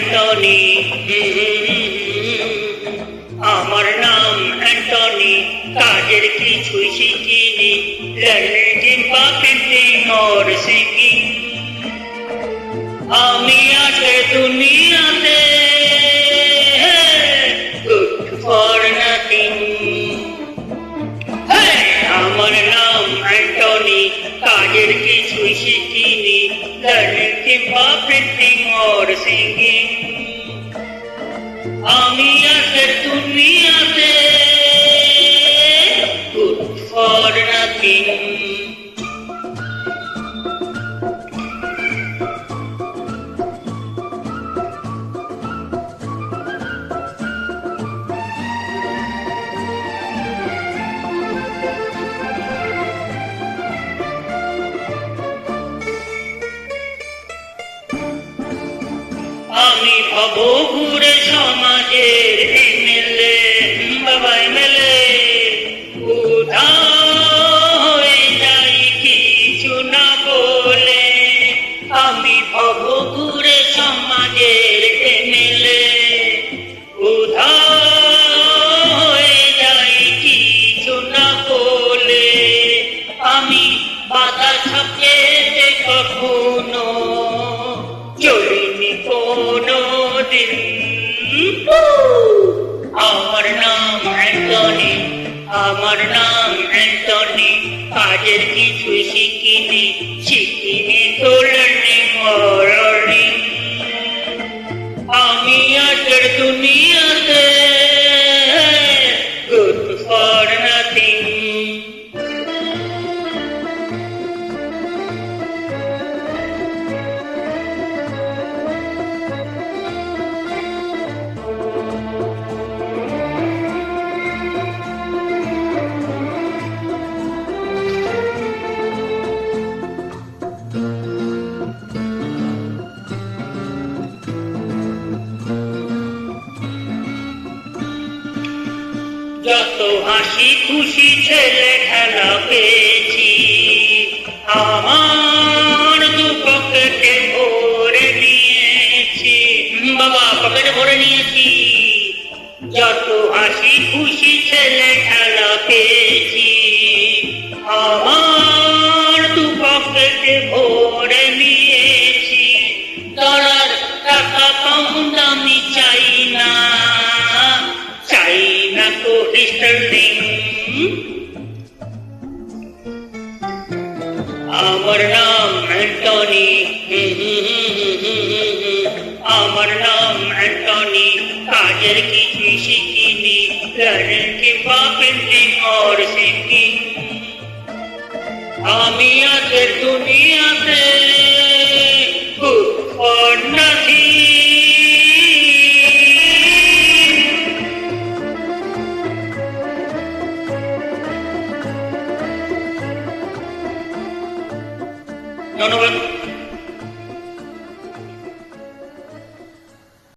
Antony, আমার নাম Antony, কাজের কিছুই শিখিনি, লার্নিং কিংবা পেন্টিং অর সিঙ্গিং। আমি আছে দুনিয়াতে গুড ফর নাথিং। আমার নাম অ্যান্টনি, কাজের কিছুই শিখিনি, লার্নিং কিংবা পেন্টিং অর সিঙ্গিং। আমি আছে দুনিয়াতে গুড ফর নাথিং। আমি হব ঘুরে সমাজের এমএলএ, বাবা এমএলএ, উধাও হয়ে যাই কিছু না বলে। আমি হব ঘুরে সমাজের এমএলএ, উধাও হয়ে যাই কিছু না বলে। আমি বাধা ছাপিয়ে কখনো চলিনি কোনো দিন। আমার নাম অ্যান্টনি, আমার নাম অ্যান্টনি, কাজের কিছুই শিখিনি, শিখিনি তো লার্নিং অর আর্নিং। আমি আজকের দুনিয়াতে গুড ফর নাথিং। যত হাসি খুশি ছেলে খেলা পেয়েছি, আমার দু পকেটে ভরে নিয়েছি, বাবা পকেটে ভরে নিয়েছি। যত হাসি খুশি ছেলে খেলা পেয়েছি, আমার দু পকেটে ভরে নিয়েছি। ডলার টাকা পাউন্ড আমি চাই না, চাই না তো স্টার্লিং। আমার নাম অ্যান্টনি, আমার নাম অ্যান্টনি, কাজের কিছুই শিখিনি, লার্নিং কিংবা পেন্টিং অর সিঙ্গিং। আমি আজকের দুনিয়াতে